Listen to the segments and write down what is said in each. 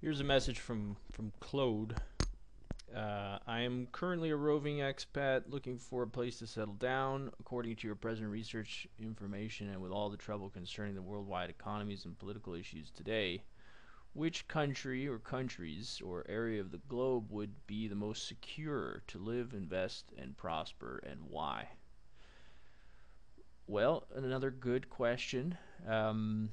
Here's a message from Claude. I am currently a roving expat looking for a place to settle down. According to your present research information and with all the trouble concerning the worldwide economies and political issues today, which country or countries or area of the globe would be the most secure to live, invest, and prosper, and why? Well, another good question. Um,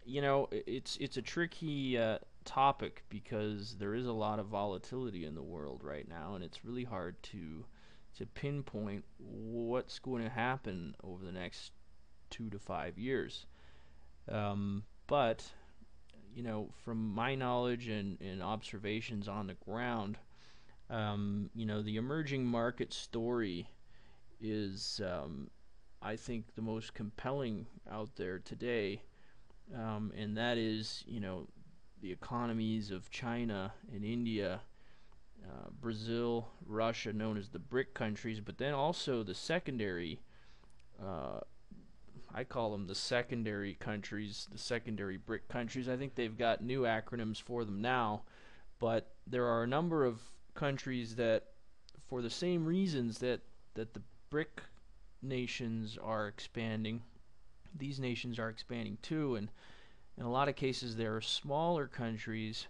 it's a tricky topic because there is a lot of volatility in the world right now, and it's really hard to pinpoint what's going to happen over the next 2 to 5 years. But from my knowledge and observations on the ground, the emerging market story is, I think, the most compelling out there today, and that is, the economies of China and India, Brazil, Russia, known as the BRIC countries, but then also the secondary, uh, I call them the secondary countries, the secondary BRIC countries. I think they've got new acronyms for them now, but there are a number of countries that, for the same reasons that the BRIC nations are expanding, these nations are expanding too, and in a lot of cases there are smaller countries,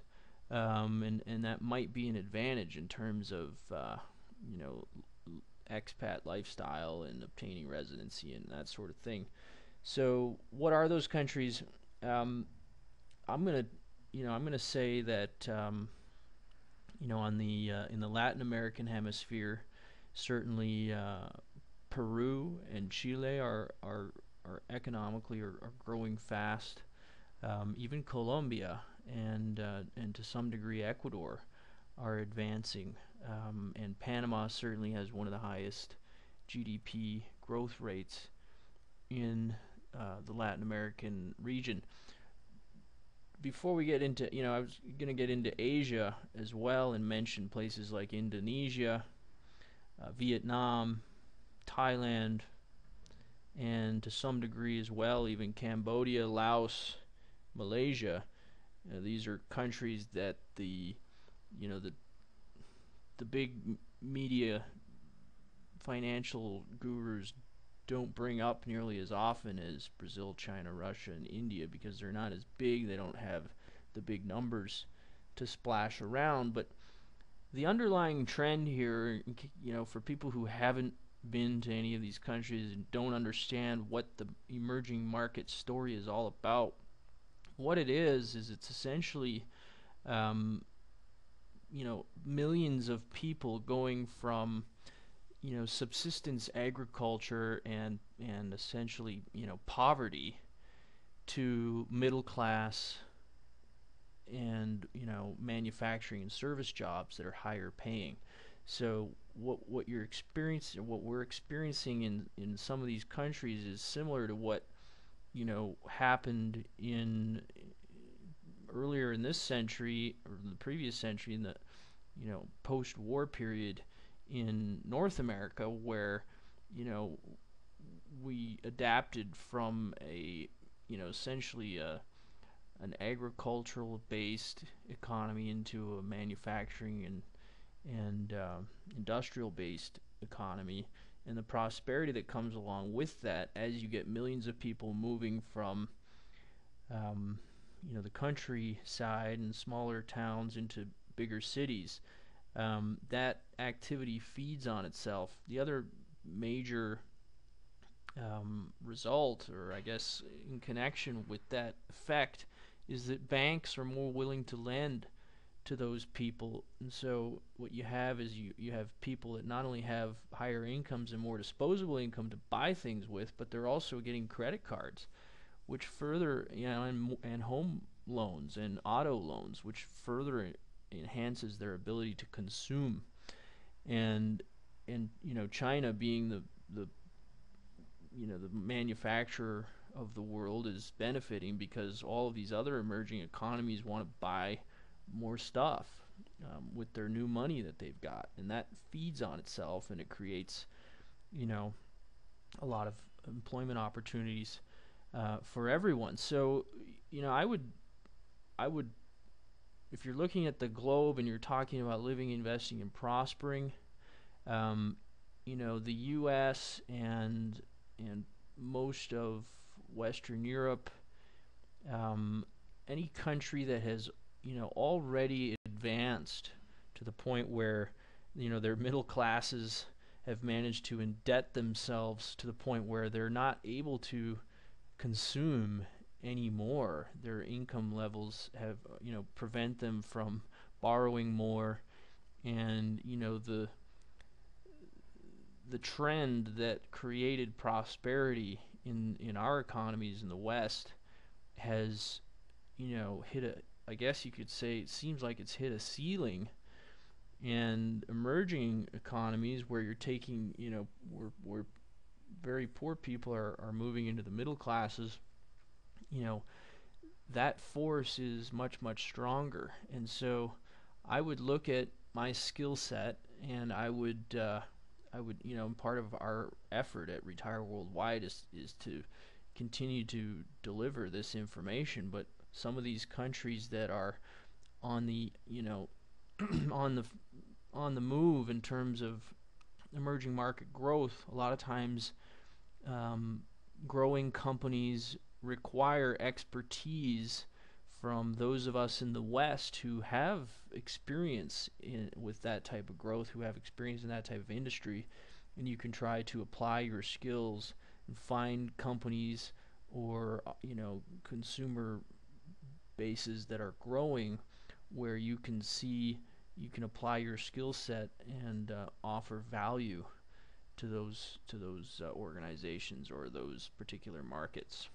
and that might be an advantage in terms of you know expat lifestyle and obtaining residency and that sort of thing. So what are those countries? Um, I'm gonna I'm gonna say that on the in the Latin American hemisphere, certainly Peru and Chile are economically are growing fast. Even Colombia and to some degree Ecuador are advancing, and Panama certainly has one of the highest GDP growth rates in the Latin American region. Before we get into, I was going to get into Asia as well and mention places like Indonesia, Vietnam, Thailand, and to some degree as well, even Cambodia, Laos, Malaysia. These are countries that you know, the the big media financial gurus don't bring up nearly as often as Brazil, China, Russia, and India because they're not as big. They don't have the big numbers to splash around. But the underlying trend here, for people who haven't been to any of these countries and don't understand what the emerging market story is all about, what it is it's essentially, um, millions of people going from subsistence agriculture and essentially poverty to middle class and manufacturing and service jobs that are higher paying. So what we're experiencing in some of these countries is similar to what happened in earlier in this century or the previous century in the post-war period in North America, where you know we adapted from a essentially an agricultural based economy into a manufacturing and industrial based economy, and the prosperity that comes along with that as you get millions of people moving from um, the countryside and smaller towns into bigger cities. That activity feeds on itself. The other major result, or I guess in connection with that effect, is that banks are more willing to lend to those people. And so what you have is you have people that not only have higher incomes and more disposable income to buy things with, but they're also getting credit cards, which further, and home loans and auto loans, which further enhances their ability to consume. And China being the manufacturer of the world is benefiting because all of these other emerging economies want to buy more stuff with their new money that they've got, and that feeds on itself, and it creates a lot of employment opportunities for everyone. So I would if you're looking at the globe and you're talking about living, investing, and prospering, um, the U.S. and most of Western Europe, um, any country that has already advanced to the point where their middle classes have managed to indebt themselves to the point where they're not able to consume anymore. Their income levels have prevent them from borrowing more, and the trend that created prosperity in our economies in the West has hit a, I guess you could say, it seems like it's hit a ceiling. And emerging economies where you're taking, where very poor people are moving into the middle classes, you know, that force is much, much stronger. And so I would look at my skill set, and I would, part of our effort at Retire Worldwide is to continue to deliver this information. But some of these countries that are on the, on the on the move in terms of emerging market growth, a lot of times um, growing companies require expertise from those of us in the West who have experience with that type of growth, who have experience in that type of industry, and you can try to apply your skills and find companies or consumer bases that are growing where you can apply your skill set and offer value to those organizations or those particular markets.